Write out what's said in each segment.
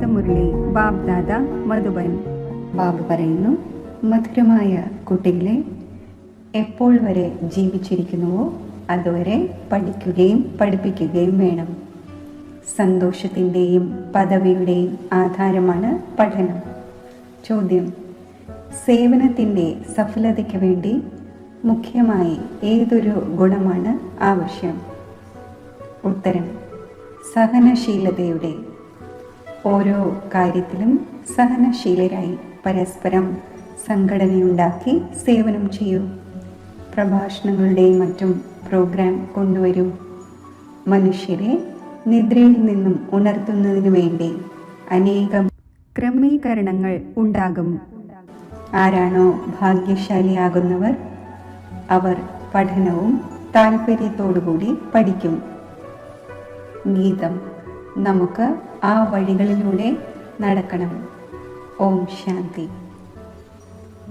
വേദമുരളി ബാബ്ദാദ മധുബൻ. ബാബു പറയുന്നു, മധുരമായ കുട്ടികളെ, എപ്പോൾ വരെ ജീവിച്ചിരിക്കുന്നുവോ അതുവരെ പഠിക്കുകയും പഠിപ്പിക്കുകയും വേണം. സന്തോഷത്തിൻ്റെയും പദവിയുടെയും ആധാരമാണ് പഠനം. ചോദ്യം: സേവനത്തിൻ്റെ സഫലതയ്ക്ക് വേണ്ടി മുഖ്യമായി ഏതൊരു ഗുണമാണ് ആവശ്യം? ഉത്തരം: സഹനശീലതയുടെ. ഓരോ കാര്യത്തിലും സഹനശീലരായി പരസ്പരം സംഘടനയുണ്ടാക്കി സേവനം ചെയ്യൂ. പ്രഭാഷണങ്ങളുടെയും മറ്റും പ്രോഗ്രാം കൊണ്ടുവരൂ. മനുഷ്യരെ നിദ്രയിൽ നിന്നും ഉണർത്തുന്നതിനു വേണ്ടി അനേകം ക്രമീകരണങ്ങൾ ഉണ്ടാകും. ആരാണോ ഭാഗ്യശാലിയാകുന്നവർ അവർ പഠനവും താല്പര്യത്തോടുകൂടി പഠിക്കും. ഗീതം: നമുക്ക് ആ വഴികളിലൂടെ നടക്കണം. ഓം ശാന്തി.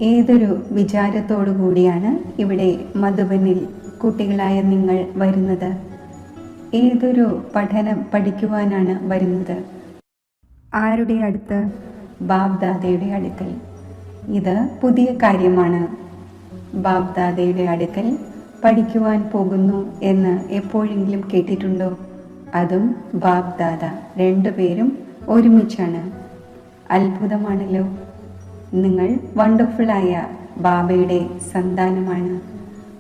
ഏതൊരു വിചാരത്തോടു കൂടിയാണ് ഇവിടെ മധുബനിൽ കുട്ടികളായ നിങ്ങൾ വരുന്നത്? ഏതൊരു പഠനം പഠിക്കുവാനാണ് വരുന്നത്? ആരുടെ അടുത്ത്? ബാബ്ദാദയുടെ അടുക്കൽ. ഇത് പുതിയ കാര്യമാണ്. ബാബ്ദാദയുടെ അടുക്കൽ പഠിക്കുവാൻ പോകുന്നു എന്ന് എപ്പോഴെങ്കിലും കേട്ടിട്ടുണ്ടോ? അതും ബാബ്ദാദ, രണ്ടുപേരും ഒരുമിച്ചാണ്. അത്ഭുതമാണല്ലോ. നിങ്ങൾ വണ്ടർഫുള്ളായ ബാബയുടെ സന്താനമാണ്.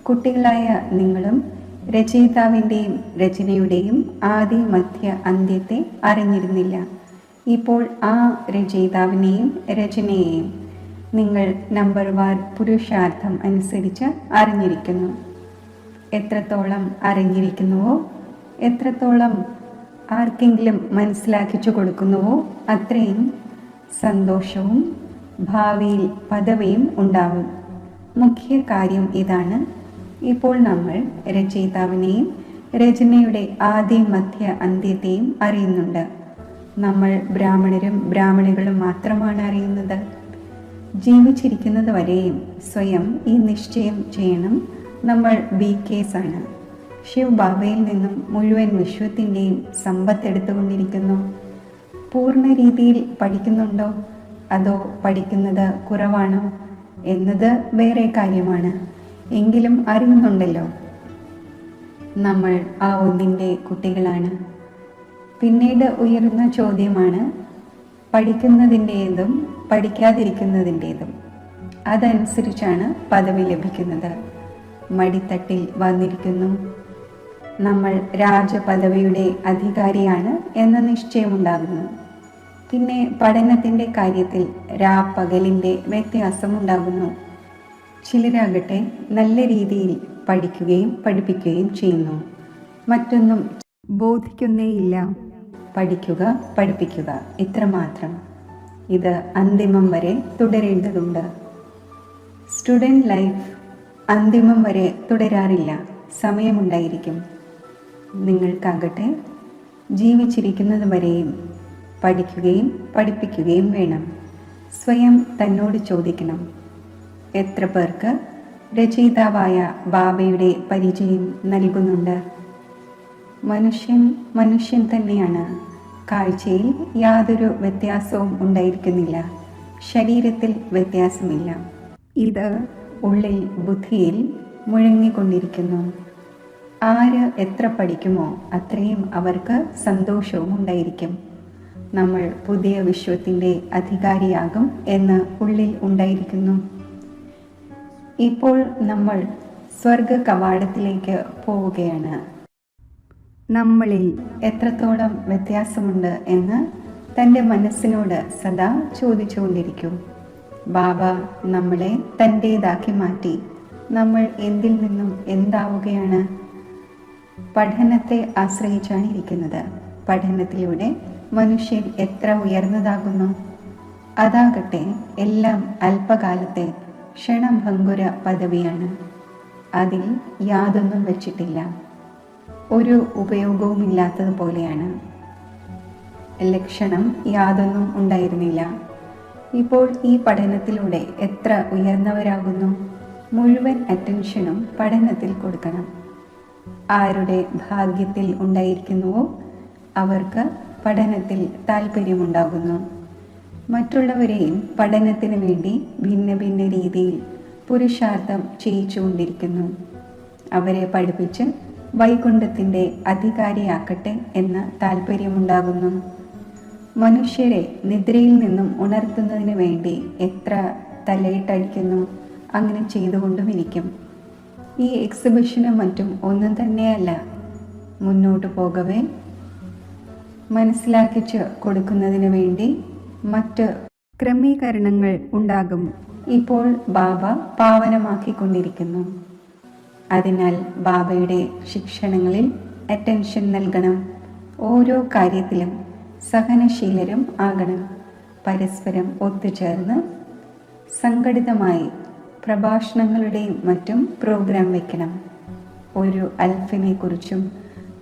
കുട്ടികളായ നിങ്ങളും രചയിതാവിൻ്റെയും രചനയുടെയും ആദി മധ്യ അന്ത്യത്തെ അറിഞ്ഞിരുന്നില്ല. ഇപ്പോൾ ആ രചയിതാവിനെയും രചനയെയും നിങ്ങൾ നമ്പർ വാർ പുരുഷാർത്ഥം അനുസരിച്ച് അറിഞ്ഞിരിക്കുന്നു. എത്രത്തോളം അറിഞ്ഞിരിക്കുന്നുവോ, എത്രത്തോളം ആർക്കെങ്കിലും മനസ്സിലാക്കിച്ചു കൊടുക്കുന്നുവോ അത്രയും സന്തോഷവും ഭാവിയിൽ പദവിയും ഉണ്ടാവും. മുഖ്യ കാര്യം ഇതാണ്. ഇപ്പോൾ നമ്മൾ രചയിതാവിനെയും രചനയുടെ ആദ്യ മധ്യ അന്ത്യത്തെയും അറിയുന്നുണ്ട്. നമ്മൾ ബ്രാഹ്മണരും ബ്രാഹ്മണികളും മാത്രമാണ് അറിയുന്നത്. ജീവിച്ചിരിക്കുന്നത് വരെയും സ്വയം ഈ നിശ്ചയം ചെയ്യണം, നമ്മൾ BKs ആണ്. ശിവ് ബാബയിൽ നിന്നും മുഴുവൻ വിശ്വത്തിൻ്റെയും സമ്പത്ത് എടുത്തുകൊണ്ടിരിക്കുന്നു. പൂർണ്ണ രീതിയിൽ പഠിക്കുന്നുണ്ടോ അതോ പഠിക്കുന്നത് കുറവാണോ എന്നത് വേറെ കാര്യമാണ്. എങ്കിലും അറിയുന്നുണ്ടല്ലോ. നമ്മൾ ആ ഒന്നിൻ്റെ കുട്ടികളാണ്. പിന്നീട് ഉയരുന്ന ചോദ്യമാണ് പഠിക്കുന്നതിൻ്റേതും പഠിക്കാതിരിക്കുന്നതിൻ്റേതും. അതനുസരിച്ചാണ് പദവി ലഭിക്കുന്നത്. മടിത്തട്ടിൽ വന്നിരിക്കുന്നു. നമ്മൾ രാജപദവിയുടെ അധികാരിയാണ് എന്ന നിശ്ചയമുണ്ടാകുന്നു. പിന്നെ പഠനത്തിൻ്റെ കാര്യത്തിൽ രാപ്പകലിൻ്റെ വ്യത്യാസമുണ്ടാകുന്നു. ചിലരാകട്ടെ നല്ല രീതിയിൽ പഠിക്കുകയും പഠിപ്പിക്കുകയും ചെയ്യുന്നു. മറ്റൊന്നും ബോധിക്കുന്നേയില്ല. പഠിക്കുക, പഠിപ്പിക്കുക, ഇത്രമാത്രം. ഇത് അന്തിമം വരെ തുടരേണ്ടതുണ്ട്. സ്റ്റുഡൻറ് ലൈഫ് അന്തിമം വരെ തുടരാറില്ല. സമയമുണ്ടായിരിക്കും. നിങ്ങൾക്കാകട്ടെ ജീവിച്ചിരിക്കുന്നത് വരെയും പഠിക്കുകയും പഠിപ്പിക്കുകയും വേണം. സ്വയം തന്നോട് ചോദിക്കണം, എത്ര പേർക്ക് രചയിതാവായ ബാബയുടെ പരിചയം നൽകുന്നുണ്ട്? മനുഷ്യൻ തന്നെയാണ്. കാഴ്ചയിൽ യാതൊരു വ്യത്യാസവും ഉണ്ടായിരിക്കുന്നില്ല. ശരീരത്തിൽ വ്യത്യാസമില്ല. ഇത് ഉള്ളിൽ ബുദ്ധിയിൽ മുഴങ്ങിക്കൊണ്ടിരിക്കുന്നു. ആര് എത്ര പഠിക്കുമോ അത്രയും അവർക്ക് സന്തോഷവും ഉണ്ടായിരിക്കും. നമ്മൾ പുതിയ വിശ്വത്തിൻ്റെ അധികാരിയാകും എന്ന് ഉള്ളിൽ ഉണ്ടായിരിക്കുന്നു. ഇപ്പോൾ നമ്മൾ സ്വർഗ കവാടത്തിലേക്ക് പോവുകയാണ്. നമ്മളിൽ എത്രത്തോളം വ്യത്യാസമുണ്ട് എന്ന് തൻ്റെ മനസ്സിനോട് സദാ ചോദിച്ചുകൊണ്ടിരിക്കൂ. ബാബ നമ്മളെ തൻ്റേതാക്കി മാറ്റി. നമ്മൾ എന്തിൽ നിന്നും എന്താവുകയാണ്? പഠനത്തെ ആശ്രയിച്ചാണ് ഇരിക്കുന്നത്. പഠനത്തിലൂടെ മനുഷ്യൻ എത്ര ഉയർന്നതാകുന്നു. അതാകട്ടെ എല്ലാം അല്പകാലത്തെ ക്ഷണഭംഗുര പദവിയാണ്. അതിൽ യാതൊന്നും വെച്ചിട്ടില്ല. ഒരു ഉപയോഗവുമില്ലാത്തതുപോലെയാണ്. ലക്ഷണം യാതൊന്നും ഉണ്ടായിരുന്നില്ല. ഇപ്പോൾ ഈ പഠനത്തിലൂടെ എത്ര ഉയർന്നവരാകുന്നു. മുഴുവൻ അറ്റൻഷനും പഠനത്തിൽ കൊടുക്കണം. ആരുടെ ഭാഗ്യത്തിൽ ഉണ്ടായിരിക്കുന്നുവോ അവർക്ക് പഠനത്തിൽ താല്പര്യമുണ്ടാകുന്നു. മറ്റുള്ളവരെയും പഠനത്തിന് വേണ്ടി ഭിന്ന ഭിന്ന രീതിയിൽ പുരുഷാർത്ഥം ചെയ്യിച്ചുകൊണ്ടിരിക്കുന്നു. അവരെ പഠിപ്പിച്ച് വൈകുണ്ഠത്തിൻ്റെ അധികാരിയാക്കട്ടെ എന്ന താല്പര്യമുണ്ടാകുന്നു. മനുഷ്യരെ നിദ്രയിൽ നിന്നും ഉണർത്തുന്നതിന് വേണ്ടി എത്ര തലയിട്ടടിക്കുന്നു, അങ്ങനെ ചെയ്തുകൊണ്ടുമിരിക്കും. ഈ എക്സിബിഷനും മറ്റും ഒന്നും തന്നെയല്ല. മുന്നോട്ട് പോകവേ മനസ്സിലാക്കിച്ച് കൊടുക്കുന്നതിന് വേണ്ടി മറ്റ് ക്രമീകരണങ്ങൾ ഉണ്ടാകും. ഇപ്പോൾ ബാബ പാവനമാക്കിക്കൊണ്ടിരിക്കുന്നു. അതിനാൽ ബാബയുടെ ശിക്ഷണങ്ങളിൽ അറ്റൻഷൻ നൽകണം. ഓരോ കാര്യത്തിലും സഹനശീലരും ആകണം. പരസ്പരം ഒത്തുചേർന്ന് സംഘടിതമായി പ്രഭാഷണങ്ങളുടെയും മറ്റും പ്രോഗ്രാം വയ്ക്കണം. ഒരു അൽഫിനെ കുറിച്ചും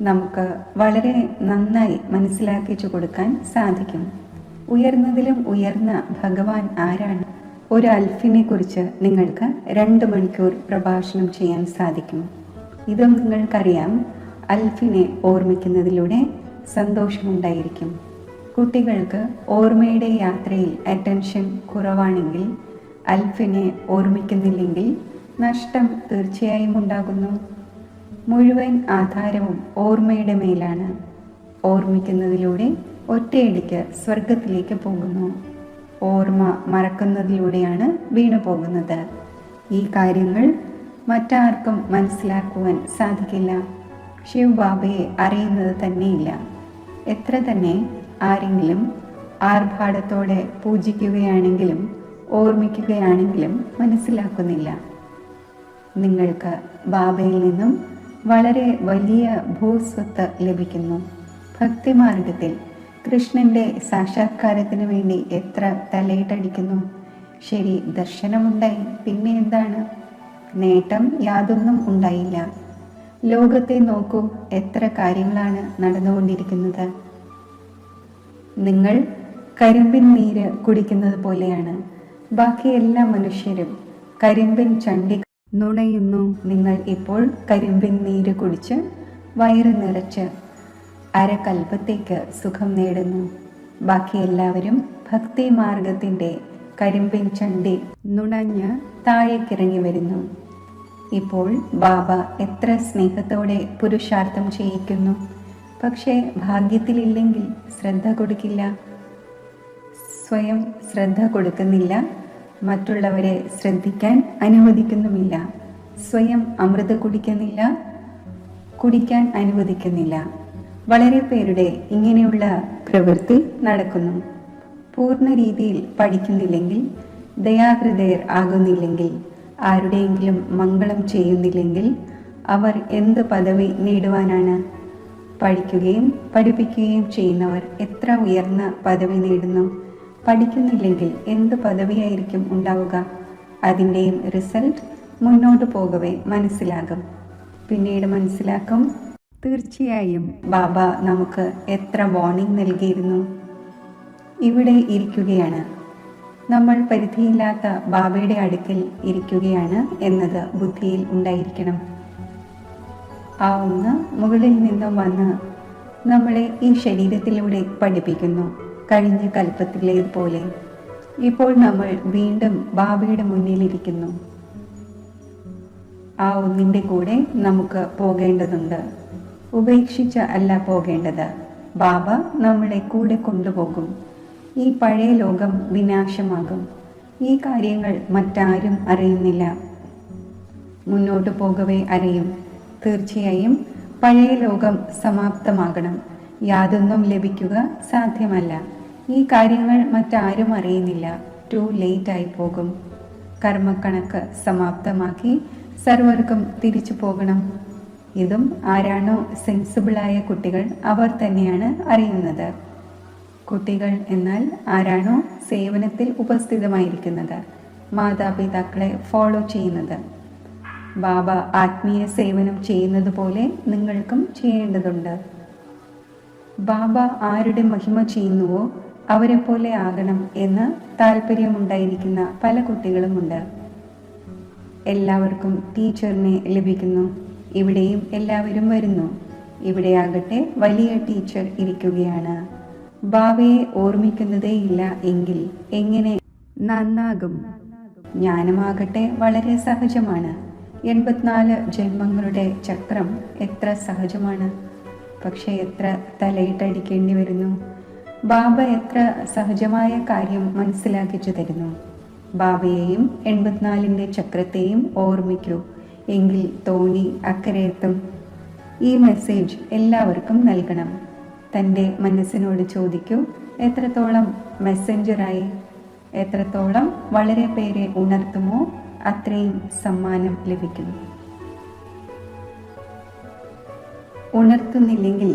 നമുക്ക് വളരെ നന്നായി മനസ്സിലാക്കിച്ചു കൊടുക്കാൻ സാധിക്കും. ഉയർന്നതിലും ഉയർന്ന ഭഗവാൻ ആരാണ്? ഒരു അൽഫിനെ കുറിച്ച് നിങ്ങൾക്ക് 2 മണിക്കൂർ പ്രഭാഷണം ചെയ്യാൻ സാധിക്കും. ഇതും നിങ്ങൾക്കറിയാം. അൽഫിനെ ഓർമ്മിക്കുന്നതിലൂടെ സന്തോഷമുണ്ടായിരിക്കും. കുട്ടികൾക്ക് ഓർമ്മയുടെ യാത്രയിൽ അറ്റൻഷൻ കുറവാണെങ്കിൽ, അൽഫിനെ ഓർമ്മിക്കുന്നില്ലെങ്കിൽ നഷ്ടം തീർച്ചയായും ഉണ്ടാകുന്നു. മുഴുവൻ ആധാരവും ഓർമ്മയുടെ മേലാണ്. ഓർമ്മിക്കുന്നതിലൂടെ ഒറ്റയടിക്ക് സ്വർഗത്തിലേക്ക് പോകുന്നു. ഓർമ്മ മറക്കുന്നതിലൂടെയാണ് വീണു പോകുന്നത്. ഈ കാര്യങ്ങൾ മറ്റാർക്കും മനസ്സിലാക്കുവാൻ സാധിക്കില്ല. ശിവ് ബാബയെ അറിയുന്നത് തന്നെയില്ല. എത്ര തന്നെ ആരെങ്കിലും ആർഭാടത്തോടെ പൂജിക്കുകയാണെങ്കിലും ഓർമ്മിക്കുകയാണെങ്കിലും മനസ്സിലാക്കുന്നില്ല. നിങ്ങൾക്ക് ബാബയിൽ നിന്നും വളരെ വലിയ ഭൂസ്വത്ത് ലഭിക്കുന്നു. ഭക്തിമാർഗത്തിൽ കൃഷ്ണന്റെ സാക്ഷാത്കാരത്തിന് വേണ്ടി എത്ര തലയിട്ടടിക്കുന്നു. ശരി, ദർശനമുണ്ടായി, പിന്നെ എന്താണ്? നേട്ടം യാതൊന്നും ഉണ്ടായില്ല. ലോകത്തെ നോക്കൂ, എത്ര കാര്യങ്ങളാണ് നടന്നുകൊണ്ടിരിക്കുന്നത്. നിങ്ങൾ കരിമ്പിൻ നീര് കുടിക്കുന്നത് പോലെയാണ്. ബാക്കി എല്ലാ മനുഷ്യരും കരിമ്പിൻ ചണ്ടി നുണയുന്നു. നിങ്ങൾ ഇപ്പോൾ കരിമ്പിൻ നീര് കുടിച്ച് വയറ് നിറച്ച് അരകൽപ്പത്തേക്ക് സുഖം നേടുന്നു. ബാക്കി എല്ലാവരും ഭക്തി മാർഗത്തിൻ്റെ കരിമ്പിൻ ചണ്ടി നുണഞ്ഞ് താഴേക്കിറങ്ങി വരുന്നു. ഇപ്പോൾ ബാബ എത്ര സ്നേഹത്തോടെ പുരുഷാർത്ഥം ചെയ്യിക്കുന്നു. പക്ഷേ ഭാഗ്യത്തിലില്ലെങ്കിൽ ശ്രദ്ധ കൊടുക്കില്ല. സ്വയം ശ്രദ്ധ കൊടുക്കുന്നില്ല, മറ്റുള്ളവരെ ശ്രദ്ധിക്കാൻ അനുവദിക്കുന്നുമില്ല. സ്വയം അമൃത് കുടിക്കാൻ അനുവദിക്കുന്നില്ല. വളരെ പേരുടെ ഇങ്ങനെയുള്ള പ്രവൃത്തി നടക്കുന്നു. പൂർണ്ണ രീതിയിൽ പഠിക്കുന്നില്ലെങ്കിൽ, ദയാഹൃദയർ ആകുന്നില്ലെങ്കിൽ, ആരുടെയെങ്കിലും മംഗളം ചെയ്യുന്നില്ലെങ്കിൽ അവർ എന്ത് പദവി നേടുവാനാണ്? പഠിക്കുകയും പഠിപ്പിക്കുകയും ചെയ്യുന്നവർ എത്ര ഉയർന്ന പദവി നേടുന്നു. പഠിക്കുന്നില്ലെങ്കിൽ എന്ത് പദവിയായിരിക്കും ഉണ്ടാവുക? അതിൻ്റെയും റിസൾട്ട് മുന്നോട്ട് പോകവേ മനസ്സിലാകും. പിന്നീട് മനസ്സിലാക്കും. തീർച്ചയായും ബാബ നമുക്ക് എത്ര വാർണിംഗ് നൽകിയിരുന്നു. ഇവിടെ ഇരിക്കുകയാണ് നമ്മൾ, പരിധിയില്ലാത്ത ബാബയുടെ അടുക്കൽ ഇരിക്കുകയാണ് എന്നത് ബുദ്ധിയിൽ ഉണ്ടായിരിക്കണം. ആ ഒന്ന് മുകളിൽ നിന്നും വന്ന് നമ്മളെ ഈ ശരീരത്തിലൂടെ പഠിപ്പിക്കുന്നു. കഴിഞ്ഞ കൽപ്പത്തിലേതുപോലെ ഇപ്പോൾ നമ്മൾ വീണ്ടും ബാബയുടെ മുന്നിലിരിക്കുന്നു. ആ ഒന്നിൻ്റെ കൂടെ നമുക്ക് പോകേണ്ടതുണ്ട്. ഉപേക്ഷിച്ച് അല്ല പോകേണ്ടത്. ബാബ നമ്മളെ കൂടെ കൊണ്ടുപോകും. ഈ പഴയ ലോകം വിനാശമാകും. ഈ കാര്യങ്ങൾ മറ്റാരും അറിയുന്നില്ല. മുന്നോട്ട് പോകവേ അറിയും. തീർച്ചയായും പഴയ ലോകം സമാപ്തമാകണം. യാതൊന്നും ലഭിക്കുക സാധ്യമല്ല. ഈ കാര്യങ്ങൾ മറ്റാരും അറിയുന്നില്ല. ടു ലേറ്റ് ആയി പോകും. കർമ്മക്കണക്ക് സമാപ്തമാക്കി സർവർക്കും തിരിച്ചു പോകണം. ഇതും ആരാണോ സെൻസിബിളായ കുട്ടികൾ അവർ തന്നെയാണ് അറിയുന്നത്. കുട്ടികൾ എന്നാൽ ആരാണോ സേവനത്തിൽ ഉപസ്ഥിതമായിരിക്കുന്നത്, മാതാപിതാക്കളെ ഫോളോ ചെയ്യുന്നത്. ബാബ ആത്മീയ സേവനം ചെയ്യുന്നത് പോലെ നിങ്ങൾക്കും ചെയ്യേണ്ടതുണ്ട്. ബാബ ആരുടെ മഹിമ ചെയ്യുന്നുവോ അവരെ പോലെ ആകണം എന്ന് താല്പര്യമുണ്ടായിരിക്കുന്ന പല കുട്ടികളുമുണ്ട്. എല്ലാവർക്കും ടീച്ചറിനെ ലഭിക്കുന്നു. ഇവിടെയും എല്ലാവരും വരുന്നു. ഇവിടെയാകട്ടെ വലിയ ടീച്ചർ ഇരിക്കുകയാണ്. ഭാവിയെ ഓർമ്മിക്കുന്നതേയില്ല എങ്കിൽ എങ്ങനെ നന്നാകും. ജ്ഞാനമാകട്ടെ വളരെ സഹജമാണ്. 84 ജന്മങ്ങളുടെ ചക്രം എത്ര സഹജമാണ്. പക്ഷെ എത്ര തലയിട്ടടിക്കേണ്ടി വരുന്നു. ബാബ എത്ര സഹജമായ കാര്യം മനസ്സിലാക്കിച്ചു തരുന്നു. ബാബയെയും 84ന്റെ ചക്രത്തെയും ഓർമ്മിക്കൂ, എങ്കിൽ തോണി അക്കരെ എത്തും. ഈ മെസ്സേജ് എല്ലാവർക്കും നൽകണം. തൻ്റെ മനസ്സിനോട് ചോദിക്കൂ, എത്രത്തോളം മെസ്സഞ്ചറായി, എത്രത്തോളം വളരെ പേരെ ഉണർത്തുമോ അത്രയും സമ്മാനം ലഭിക്കും. ഉണർത്തുന്നില്ലെങ്കിൽ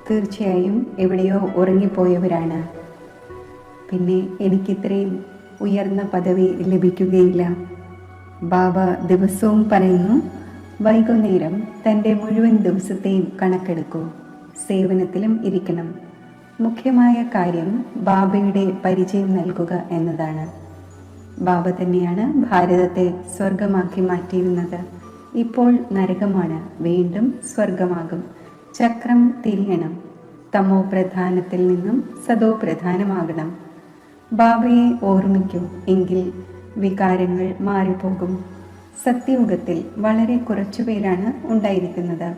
തീർച്ചയായും എവിടെയോ ഉറങ്ങിപ്പോയവരാണ്. പിന്നെ എനിക്കിത്രയും ഉയർന്ന പദവി ലഭിക്കുകയില്ല. ബാബ ദിവസവും പറയുന്നു, വൈകുന്നേരം തൻ്റെ മുഴുവൻ ദിവസത്തെയും കണക്കെടുക്കൂ, സേവനത്തിലും ഇരിക്കണം. മുഖ്യമായ കാര്യം ബാബയുടെ പരിചയം നൽകുക എന്നതാണ്. ബാബ തന്നെയാണ് ഭാരതത്തെ സ്വർഗമാക്കി മാറ്റിയിരുന്നത്. ഇപ്പോൾ നരകമാണ്, വീണ്ടും സ്വർഗമാകും. ചക്രം തിരിയണം. തമോ പ്രധാനത്തിൽ നിന്നും സദോ പ്രധാനമാകണം. ബാബയെ ഓർമ്മിക്കൂ, എങ്കിൽ വികാരങ്ങൾ മാറിപ്പോകും. സത്യയുഗത്തിൽ വളരെ കുറച്ചുപേരാണ് ഉണ്ടായിരിക്കുന്നത്.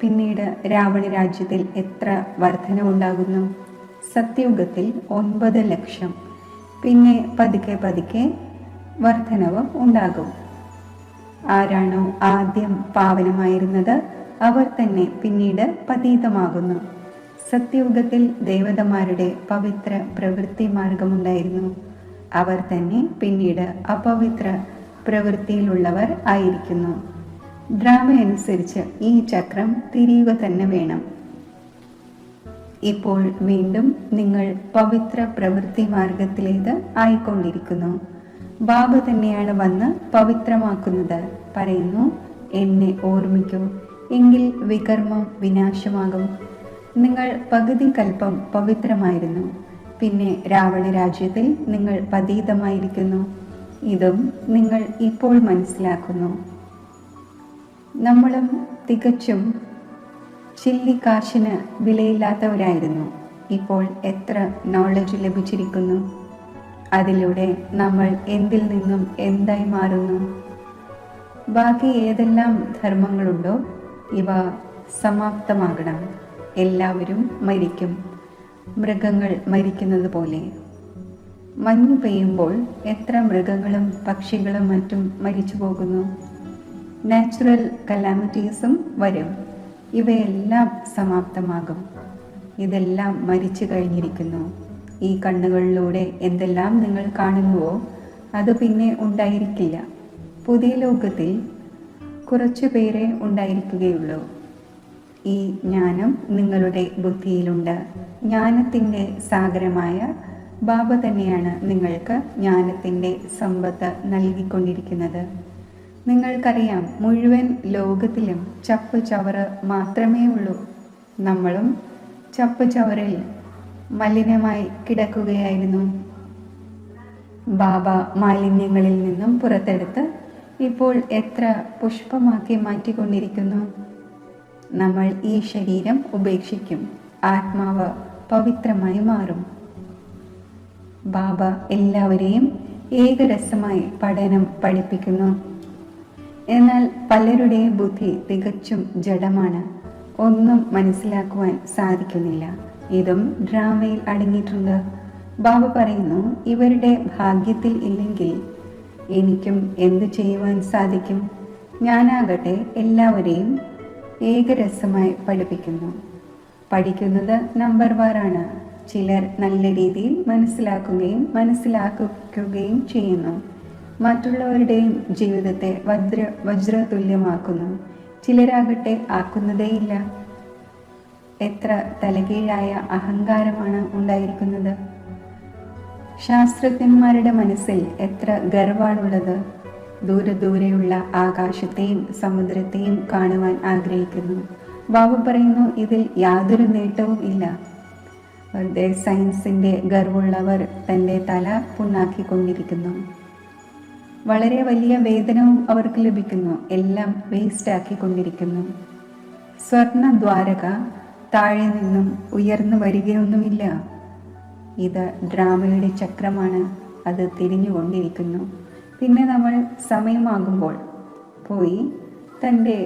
പിന്നീട് രാവണ രാജ്യത്തിൽ എത്ര വർധനവുണ്ടാകുന്നു. സത്യയുഗത്തിൽ 9 ലക്ഷം. പിന്നെ പതുക്കെ പതുക്കെ വർധനവ് ഉണ്ടാകും. ആരാണോ ആദ്യം പാവനമായിരുന്നത് അവർ തന്നെ പിന്നീട് പതീതമാകുന്നു. സത്യയുഗത്തിൽ ദേവതമാരുടെ പവിത്ര പ്രവൃത്തി മാർഗമുണ്ടായിരുന്നു. അവർ തന്നെ പിന്നീട് അപവിത്ര പ്രവൃത്തിയിലുള്ളവർ ആയിരിക്കുന്നു. ഡ്രാമ അനുസരിച്ച് ഈ ചക്രം തിരിയുക തന്നെ വേണം. ഇപ്പോൾ വീണ്ടും നിങ്ങൾ പവിത്ര പ്രവൃത്തി മാർഗത്തിലേത് ആയിക്കൊണ്ടിരിക്കുന്നു. ബാബ തന്നെയാണ് വന്ന് പവിത്രമാക്കുന്നത്. പറയുന്നു, എന്നെ ഓർമ്മിക്കൂ, എങ്കിൽ വികർമ്മം വിനാശമാകും. നിങ്ങൾ പകുതി കൽപ്പം പവിത്രമായിരുന്നു, പിന്നെ രാവണ രാജ്യത്തിൽ നിങ്ങൾ പതീതമായിരിക്കുന്നു. ഇതും നിങ്ങൾ ഇപ്പോൾ മനസ്സിലാക്കുന്നു. നമ്മളും തികച്ചും ചില്ലിക്കാശിന് വിലയില്ലാത്തവരായിരുന്നു. ഇപ്പോൾ എത്ര നോളജ് ലഭിച്ചിരിക്കുന്നു. അതിലൂടെ നമ്മൾ എന്തിൽ നിന്നും എന്തായി മാറുന്നു. ബാക്കി ഏതെല്ലാം ധർമ്മങ്ങളുണ്ടോ ഇവ സമാപ്തമാകണം. എല്ലാവരും മരിക്കും, മൃഗങ്ങൾ മരിക്കുന്നത് പോലെ. മഞ്ഞ് പെയ്യുമ്പോൾ എത്ര മൃഗങ്ങളും പക്ഷികളും മറ്റും മരിച്ചു പോകുന്നു. നാച്ചുറൽ കലാമിറ്റീസും വരും. ഇവയെല്ലാം സമാപ്തമാകും. ഇതെല്ലാം മരിച്ചു കഴിഞ്ഞിരിക്കുന്നു. ഈ കണ്ണുകളിലൂടെ എന്തെല്ലാം നിങ്ങൾ കാണുന്നുവോ അത് പിന്നെ ഉണ്ടായിരിക്കില്ല. പുതിയ ലോകത്തിൽ കുറച്ചു പേരെ ഉണ്ടായിരിക്കുകയുള്ളൂ. ഈ ജ്ഞാനം നിങ്ങളുടെ ബുദ്ധിയിലുണ്ട്. ജ്ഞാനത്തിൻ്റെ സാഗരമായ ബാബ തന്നെയാണ് നിങ്ങൾക്ക് ജ്ഞാനത്തിൻ്റെ സമ്പത്ത് നൽകിക്കൊണ്ടിരിക്കുന്നത്. നിങ്ങൾക്കറിയാം, മുഴുവൻ ലോകത്തിലും ചപ്പ് ചവറ് മാത്രമേ ഉള്ളൂ. നമ്മളും ചപ്പ് ചവറിൽ മലിനമായി കിടക്കുകയായിരുന്നു. ബാബ മാലിന്യങ്ങളിൽ നിന്നും പുറത്തെടുത്ത് ഇപ്പോൾ എത്ര പുഷ്പമാക്കി മാറ്റിക്കൊണ്ടിരിക്കുന്നു. നമ്മൾ ഈ ശരീരം ഉപേക്ഷിക്കും. ആത്മാവ് പവിത്രമായി മാറും. ബാബ എല്ലാവരെയും ഏകരസമായി പഠനം പഠിപ്പിക്കുന്നു. എന്നാൽ പലരുടെയും ബുദ്ധി തികച്ചും ജഡമാണ്. ഒന്നും മനസ്സിലാക്കുവാൻ സാധിക്കുന്നില്ല. ഇതും ഡ്രാമയിൽ അടങ്ങിയിട്ടുണ്ട്. ബാബ പറയുന്നു, ഇവരുടെ ഭാഗ്യത്തിൽ ഇല്ലെങ്കിൽ എനിക്കും എന്തു ചെയ്യുവാൻ സാധിക്കും. ഞാനാകട്ടെ എല്ലാവരെയും ഏകരസമായി പഠിപ്പിക്കുന്നു. പഠിക്കുന്നത് നമ്പർ വാറാണ്. ചിലർ നല്ല രീതിയിൽ മനസ്സിലാക്കുകയും ചെയ്യുന്നു. മറ്റുള്ളവരുടെയും ജീവിതത്തെ വജ്രതുല്യമാക്കുന്നു. ചിലരാകട്ടെ ആക്കുന്നതേയില്ല. എത്ര തലകീഴായ അഹങ്കാരമാണ് ഉണ്ടായിരിക്കുന്നത്. ശാസ്ത്രജ്ഞന്മാരുടെ മനസ്സിൽ എത്ര ഗർവാണുള്ളത്. ദൂരെയുള്ള ആകാശത്തെയും സമുദ്രത്തെയും കാണുവാൻ ആഗ്രഹിക്കുന്നു. ബാബു പറയുന്നു, ഇതിൽ യാതൊരു നേട്ടവും ഇല്ല. വെറുതെ സയൻസിൻ്റെ ഗർവുള്ളവർ തൻ്റെ തല പുണ്ണാക്കിക്കൊണ്ടിരിക്കുന്നു. വളരെ വലിയ വേതനവും അവർക്ക് ലഭിക്കുന്നു. എല്ലാം വേസ്റ്റ് ആക്കിക്കൊണ്ടിരിക്കുന്നു. സ്വർണ ദ്വാരക താഴെ നിന്നും ഉയർന്നു വരികയൊന്നുമില്ല. ഇത് ഡ്രാമയുടെ ചക്രമാണ്. അത് തിരിഞ്ഞുകൊണ്ടിരിക്കുന്നു. പിന്നെ നമ്മൾ സമയമാകുമ്പോൾ പോയി തൻ്റെ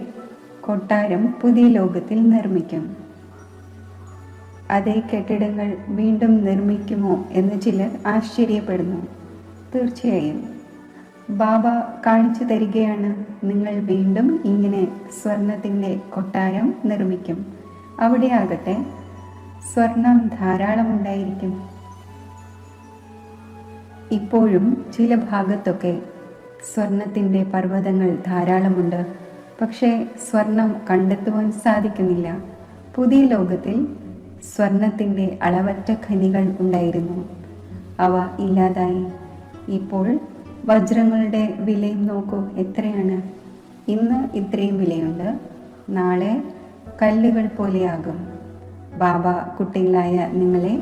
കൊട്ടാരം പുതിയ ലോകത്തിൽ നിർമ്മിക്കും. അതേ കെട്ടിടങ്ങൾ വീണ്ടും നിർമ്മിക്കുമോ എന്ന് ചിലർ ആശ്ചര്യപ്പെടുന്നു. തീർച്ചയായും ബാബ കാണിച്ചു തരികയാണ്, നിങ്ങൾ വീണ്ടും ഇങ്ങനെ സ്വർണത്തിൻ്റെ കൊട്ടാരം നിർമ്മിക്കും. അവിടെ ആകട്ടെ സ്വർണം ധാരാളം ഉണ്ടായിരിക്കും. ഇപ്പോഴും ചില ഭാഗത്തൊക്കെ സ്വർണത്തിൻ്റെ പർവ്വതങ്ങൾ ധാരാളമുണ്ട്. പക്ഷേ സ്വർണം കണ്ടെത്തുവാൻ സാധിക്കുന്നില്ല. പുതിയ ലോകത്തിൽ സ്വർണത്തിൻ്റെ അളവറ്റ ഖനികൾ ഉണ്ടായിരുന്നു. അവ ഇല്ലാതായി. ഇപ്പോൾ വജ്രങ്ങളുടെ വിലയും നോക്കൂ, എത്രയാണ്. ഇന്ന് ഇത്രയും വിലയുണ്ട്, നാളെ കല്ലുകൾ പോലെയാകും. ബാബ കുട്ടികളായ നിങ്ങളെ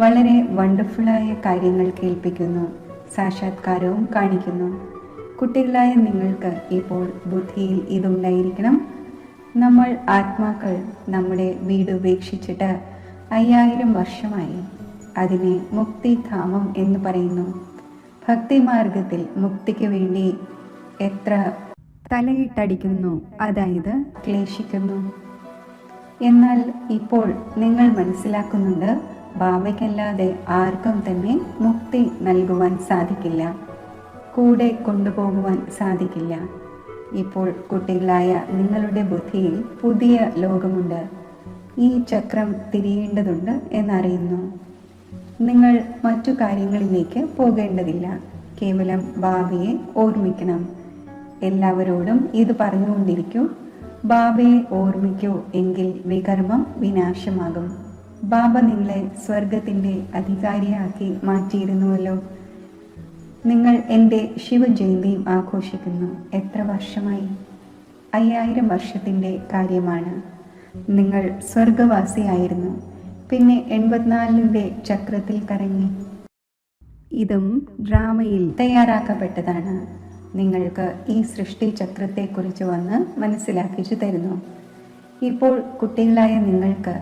വളരെ വണ്ടർഫുള്ളായ കാര്യങ്ങൾ കേൾപ്പിക്കുന്നു, സാക്ഷാത്കാരവും കാണിക്കുന്നു. കുട്ടികളായ നിങ്ങൾക്ക് ഇപ്പോൾ ബുദ്ധിയിൽ ഇതുണ്ടായിരിക്കണം. നമ്മൾ ആത്മാക്കൾ നമ്മുടെ വീട് ഉപേക്ഷിച്ചിട്ട് 5000 വർഷമായി. അതിനെ മുക്തിധാമം എന്ന് പറയുന്നു. ഭക്തിമാർഗത്തിൽ മുക്തിക്ക് വേണ്ടി എത്ര തലയിട്ടടിക്കുന്നു, അതായത് ക്ലേശിക്കുന്നു. എന്നാൽ ഇപ്പോൾ നിങ്ങൾ മനസ്സിലാക്കുന്നുണ്ട്, ബാബയ്ക്കല്ലാതെ ആർക്കും തന്നെ മുക്തി നൽകുവാൻ സാധിക്കില്ല, കൂടെ കൊണ്ടുപോകുവാൻ സാധിക്കില്ല. ഇപ്പോൾ കുട്ടികളായ നിങ്ങളുടെ ബുദ്ധിയിൽ പുതിയ ലോകമുണ്ട്. ഈ ചക്രം തിരിയേണ്ടതുണ്ട് എന്നറിയുന്നു. നിങ്ങൾ മറ്റു കാര്യങ്ങളിലേക്ക് പോകേണ്ടതില്ല. കേവലം ബാബയെ ഓർമ്മിക്കണം. എല്ലാവരോടും ഇത് പറഞ്ഞുകൊണ്ടിരിക്കൂ, ബാബയെ ഓർമ്മിക്കൂ, എങ്കിൽ വികർമ്മം വിനാശമാകും. ബാബ നിങ്ങളെ സ്വർഗത്തിൻ്റെ അധികാരിയാക്കി മാറ്റിയിരുന്നുവല്ലോ. നിങ്ങൾ എൻ്റെ ശിവജയന്തിയും ആഘോഷിക്കുന്നു. എത്ര വർഷമായി? 5000 വർഷത്തിൻ്റെ കാര്യമാണ്. നിങ്ങൾ സ്വർഗവാസിയായിരുന്നു, പിന്നെ 84ന്റെ ചക്രത്തിൽ കറങ്ങി. ഇതും ഡ്രാമയിൽ തയ്യാറാക്കപ്പെട്ടതാണ്. നിങ്ങൾക്ക് ഈ സൃഷ്ടി ചക്രത്തെക്കുറിച്ച് വന്ന് മനസ്സിലാക്കിച്ചു തരുന്നു. ഇപ്പോൾ കുട്ടികളായ നിങ്ങൾക്ക്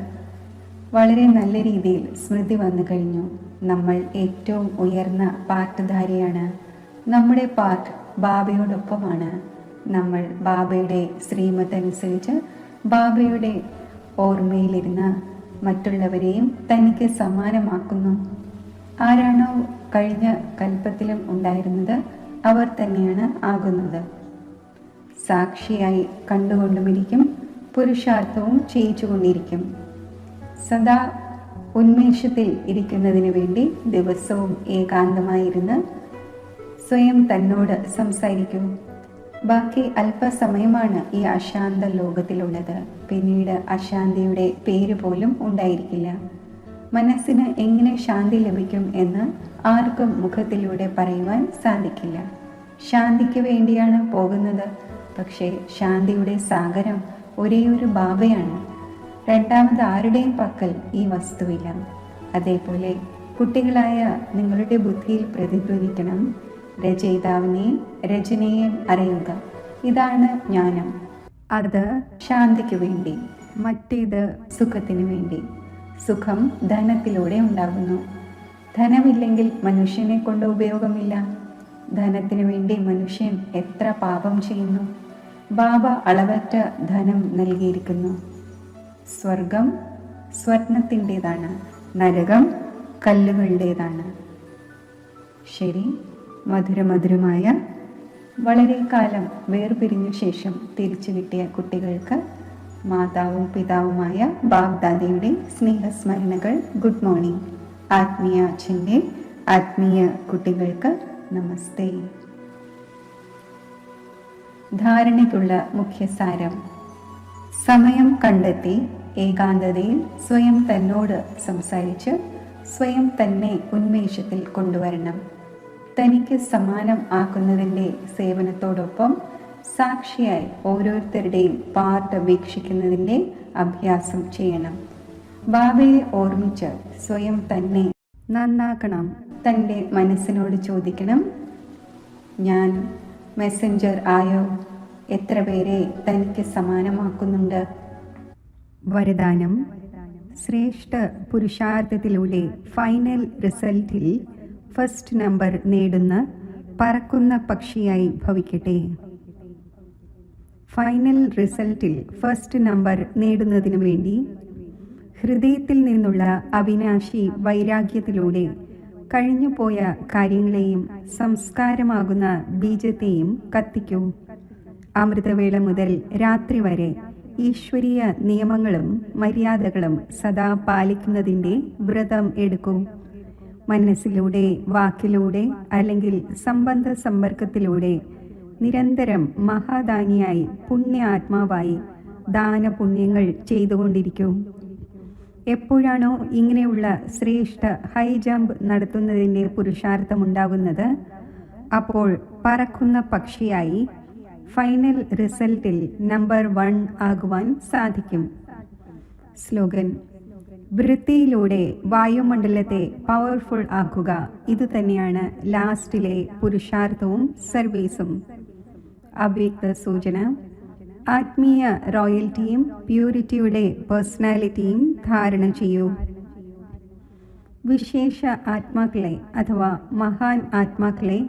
വളരെ നല്ല രീതിയിൽ സ്മൃതി വന്നു കഴിഞ്ഞു. നമ്മൾ ഏറ്റവും ഉയർന്ന പാർട്ട്ധാരിയാണ്. നമ്മുടെ പാർട്ട് ബാബയോടൊപ്പമാണ്. നമ്മൾ ബാബയുടെ ശ്രീമത്ത് അനുസരിച്ച് ബാബയുടെ ഓർമ്മയിലിരുന്ന് മറ്റുള്ളവരെയും തനിക്ക് സമാനമാക്കുന്നു. ആരാണോ കഴിഞ്ഞ കൽപ്പത്തിലും ഉണ്ടായിരുന്നത് അവർ തന്നെയാണ് ആകുന്നത്. സാക്ഷിയായി കണ്ടുകൊണ്ടുമിരിക്കും, പുരുഷാർത്ഥവും ചെയ്യിച്ചുകൊണ്ടിരിക്കും. സദാ ഉന്മേഷത്തിൽ ഇരിക്കുന്നതിന് വേണ്ടി ദിവസവും ഏകാന്തമായിരുന്ന് സ്വയം തന്നോട് സംസാരിക്കൂ. ബാക്കി അല്പസമയമാണ് ഈ അശാന്ത ലോകത്തിലുള്ളത്. പിന്നീട് അശാന്തിയുടെ പേര് പോലും ഉണ്ടായിരിക്കില്ല. മനസ്സിന് എങ്ങനെ ശാന്തി ലഭിക്കും എന്ന് ആർക്കും മുഖത്തിലൂടെ പറയുവാൻ സാധിക്കില്ല. ശാന്തിക്ക് വേണ്ടിയാണ് പോകുന്നത്. പക്ഷേ ശാന്തിയുടെ സാഗരം ഒരേയൊരു ബാബയാണ്. രണ്ടാമത് ആരുടെയും പക്കൽ ഈ വസ്തുവില്ല. അതേപോലെ കുട്ടികളായ നിങ്ങളുടെ ബുദ്ധിയിൽ പ്രതിധ്വനിക്കണം, രചയിതാവിനെയും രചനയെയും അറിയുക. ഇതാണ് ജ്ഞാനം. അത് ശാന്തിക്ക് വേണ്ടി, മറ്റേത് സുഖത്തിന് വേണ്ടി. സുഖം ധനത്തിലൂടെ ഉണ്ടാകുന്നു. ധനമില്ലെങ്കിൽ മനുഷ്യനെ കൊണ്ട് ഉപയോഗമില്ല. ധനത്തിന് വേണ്ടി മനുഷ്യൻ എത്ര പാപം ചെയ്യുന്നു. ബാബ അളവറ്റ ധനം നൽകിയിരിക്കുന്നു. സ്വർഗം സ്വർണത്തിൻ്റെതാണ്, നരകം കല്ലുകളുടേതാണ്. ശരി, മധുരമധുരമായ വളരെ കാലം വേർപിരിഞ്ഞ ശേഷം തിരിച്ചു കിട്ടിയ കുട്ടികൾക്ക് മാതാവും പിതാവുമായ ബാഗ്ദാദയുടെ സ്നേഹസ്മരണകൾ. Good morning. ആത്മീയ അച്ഛൻ്റെ ആത്മീയ കുട്ടികൾക്ക് നമസ്തേ. ധാരണയ്ക്കുള്ള മുഖ്യസാരം: സമയം കണ്ടെത്തി ഏകാന്തതയിൽ സ്വയം തന്നോട് സംസാരിച്ച് സ്വയം തന്നെ ഉന്മേഷത്തിൽ കൊണ്ടുവരണം. തനിക്ക് സമാനം ആക്കുന്നതിൻ്റെ സേവനത്തോടൊപ്പം സാക്ഷിയായി ഓരോരുത്തരുടെയും പാർട്ട് വീക്ഷിക്കുന്നതിൻ്റെ അഭ്യാസം ചെയ്യണം. ബാബയെ ഓർമ്മിച്ച് സ്വയം തന്നെ നന്നാക്കണം. തൻ്റെ മനസ്സിനോട് ചോദിക്കണം, ഞാൻ മെസ്സഞ്ചർ ആയോ? എത്ര പേരെ തനിക്ക് സമാനമാക്കുന്നുണ്ട്? വരദാനം: ശ്രേഷ്ഠ പുരുഷാർത്ഥത്തിലൂടെ ഫൈനൽ റിസൾട്ടിൽ ഫസ്റ്റ് നമ്പർ നേടുന്ന പറക്കുന്ന പക്ഷിയായി ഭവിക്കട്ടെ. ഫൈനൽ റിസൾട്ടിൽ ഫസ്റ്റ് നമ്പർ നേടുന്നതിനു വേണ്ടി ഹൃദയത്തിൽ നിന്നുള്ള അവിനാശി വൈരാഗ്യത്തിലൂടെ കഴിഞ്ഞുപോയ കാര്യങ്ങളെയും സംസ്കാരമാകുന്ന ബീജത്തെയും കത്തിക്കൂ. അമൃതവേള മുതൽ രാത്രി വരെ ഈശ്വരീയ നിയമങ്ങളും മര്യാദകളും സദാ പാലിക്കുന്നതിൻ്റെ വ്രതം എടുക്കൂ. മനസ്സിലൂടെ, വാക്കിലൂടെ അല്ലെങ്കിൽ സംബന്ധ സമ്പർക്കത്തിലൂടെ നിരന്തരം മഹാദാനിയായി, പുണ്യാത്മാവായി ദാനപുണ്യങ്ങൾ ചെയ്തുകൊണ്ടിരിക്കൂ. എപ്പോഴാണോ ഇങ്ങനെയുള്ള ശ്രേഷ്ഠ ഹൈ ജമ്പ് നടത്തുന്നതിൻ്റെ പുരുഷാർത്ഥമുണ്ടാകുന്നത്, അപ്പോൾ പറക്കുന്ന പക്ഷിയായി ഫൈനൽ റിസൾട്ടിൽ നമ്പർ 1 ആകുവാൻ സാധിക്കും. സ്ലോഗൻ: വൃത്തിയിലൂടെ വായുമണ്ഡലത്തെ പവർഫുൾ ആക്കുക. ഇതുതന്നെയാണ് ലാസ്റ്റിലെ പുരുഷാർത്ഥവും സർവീസും. അവ്യക്ത സൂചന: ആത്മീയ റോയൽറ്റിയും പ്യൂരിറ്റിയുടെ പേഴ്സണാലിറ്റിയും ധാരണ ചെയ്യൂ. വിശേഷ ആത്മാക്കളെ അഥവാ മഹാൻ ആത്മാക്കളെ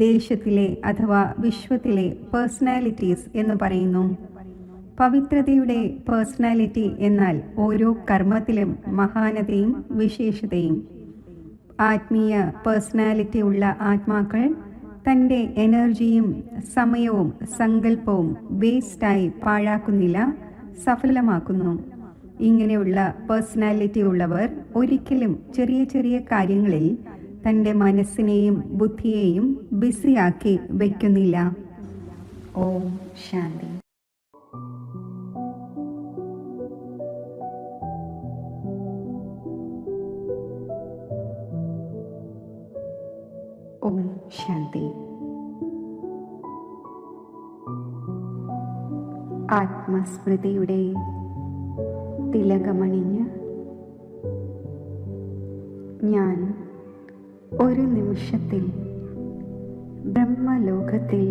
ദേശത്തിലെ അഥവാ വിശ്വത്തിലെ പേഴ്സണാലിറ്റീസ് എന്ന് പറയുന്നു. പവിത്രതയുടെ പേഴ്സണാലിറ്റി എന്നാൽ ഓരോ കർമ്മത്തിലും മഹാനതയും വിശേഷതയും. ആത്മീയ പേഴ്സണാലിറ്റി ഉള്ള ആത്മാക്കൾ തൻ്റെ എനർജിയും സമയവും സങ്കല്പവും വേസ്റ്റായി പാഴാക്കുന്നില്ല, സഫലമാക്കുന്നു. ഇങ്ങനെയുള്ള പേഴ്സണാലിറ്റി ഉള്ളവർ ഒരിക്കലും ചെറിയ ചെറിയ കാര്യങ്ങളിൽ തൻ്റെ മനസ്സിനെയും ബുദ്ധിയെയും ബിസിയാക്കി വയ്ക്കുന്നില്ല. ഓം ശാന്തി. ഓം ശാന്തി. ആത്മസ്മൃതിയുടെ തിലകമണിഞ്ഞ് ഞാൻ ഒരു നിമിഷത്തിൽ ബ്രഹ്മലോകത്തിൽ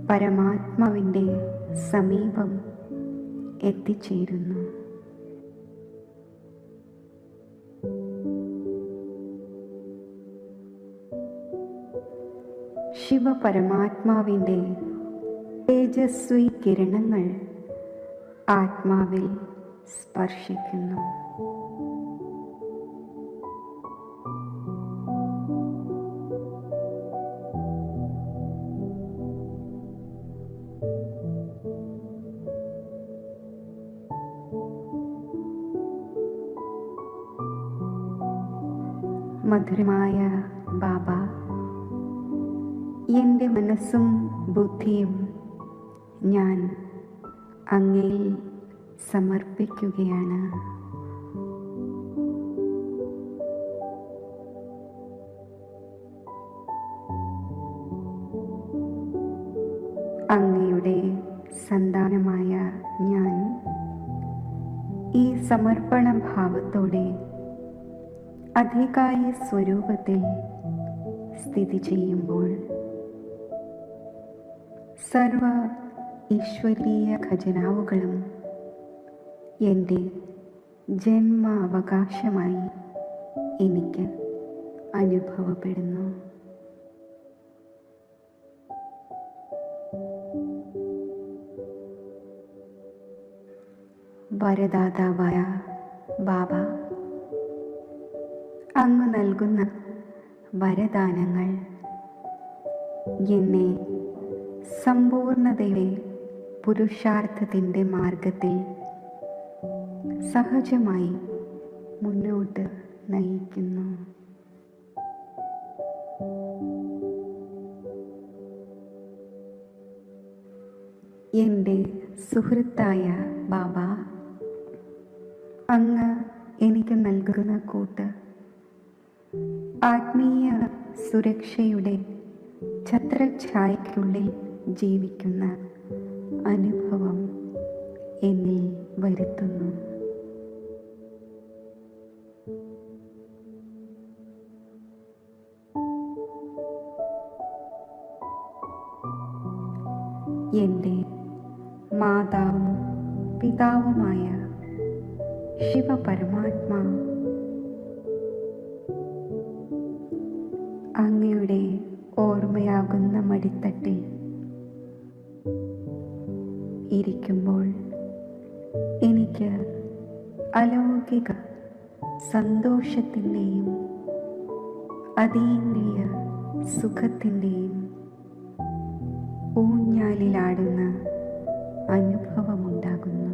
പരമാത്മാവിൻ്റെ സമീപം എത്തിച്ചേരുന്നു. ശിവപരമാത്മാവിൻ്റെ തേജസ്വി കിരണങ്ങൾ ആത്മാവിൽ സ്പർശിക്കുന്നു. മധുരമായ ബാബ, എൻ്റെ മനസ്സും ബുദ്ധിയും ഞാൻ അങ്ങയിൽ സമർപ്പിക്കുകയാണ്. അങ്ങയുടെ സന്താനമായ ഞാൻ ഈ സമർപ്പണ ഭാവത്തോടെ അധികാരി സ്വരൂപത്തിൽ സ്ഥിതി ചെയ്യുമ്പോൾ സർവ ഈശ്വരീയ ഖജനാവുകളും എൻ്റെ ജന്മാവകാശമായി എനിക്ക് അനുഭവപ്പെടുന്നു. വരദാതാവായ ബാബ, അങ്ങ് നൽകുന്ന വരദാനങ്ങൾ എന്നെ സമ്പൂർണതയുടെ പുരുഷാർത്ഥത്തിൻ്റെ മാർഗത്തിൽ സഹജമായി മുന്നോട്ട് നയിക്കുന്നു. എൻ്റെ സുഹൃത്തായ ബാബ, അങ്ങ് എനിക്ക് നൽകുന്ന കൂട്ട് ആത്മീയ സുരക്ഷയുടെ ഛത്രഛായയ്ക്കുള്ളിൽ ജീവിക്കുന്ന അനുഭവം എന്നിൽ വരുത്തുന്നു. എൻ്റെ മാതാവും പിതാവുമായ ശിവപരമാത്മാ, അങ്ങയുടെ ഓർമ്മയാകുന്ന മടിത്തട്ടിൽ ഇരിക്കുമ്പോൾ എനിക്ക് അലൗകിക സന്തോഷത്തിൻ്റെയും അതീന്ദ്രിയ സുഖത്തിൻ്റെയും ഊഞ്ഞാലിലാടുന്ന അനുഭവമുണ്ടാകുന്നു.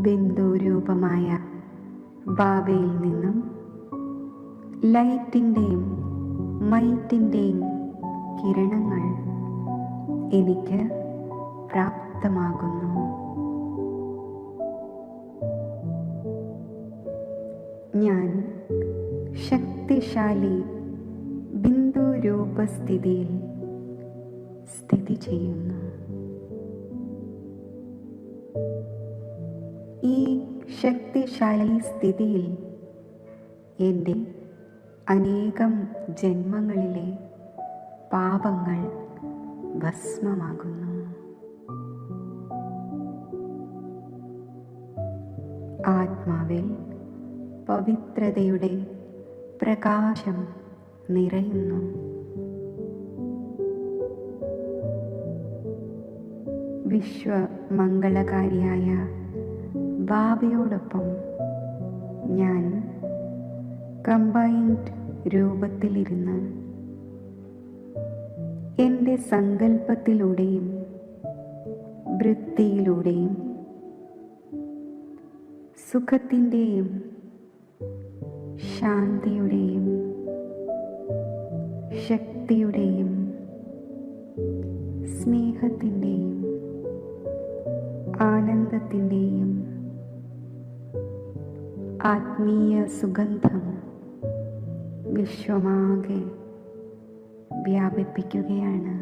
ബിന്ദുരൂപമായ ബാബയിൽ നിന്നും ലൈറ്റിൻ്റെയും മൈറ്റിൻ്റെയും കിരണങ്ങൾ എനിക്ക് പ്രാപ്തമാകുന്നു. ഞാൻ ശക്തിശാലി ബിന്ദുരൂപസ്ഥിതിയിൽ സ്ഥിതി ചെയ്യുന്നു. ഈ ശക്തിശാലി സ്ഥിതിയിൽ എൻ്റെ അനേകം ജന്മങ്ങളിലെ പാപങ്ങൾ ഭസ്മമാകുന്നു. ആത്മാവിൽ പവിത്രതയുടെ പ്രകാശം നിറയുന്നു. വിശ്വമംഗളകാരിയായ ബാബയോടൊപ്പം ഞാൻ കമ്പൈൻഡ് രൂപത്തിലിരുന്ന് എൻ്റെ സങ്കല്പത്തിലൂടെയും വൃത്തിയിലൂടെയും സുഖത്തിൻ്റെയും ശാന്തിയുടെയും ശക്തിയുടെയും സ്നേഹത്തിൻ്റെയും ആനന്ദത്തിൻ്റെയും ആത്മീയ സുഗന്ധം വിശ്വമാകെ വ്യാപിപ്പിക്കുകയാണ്.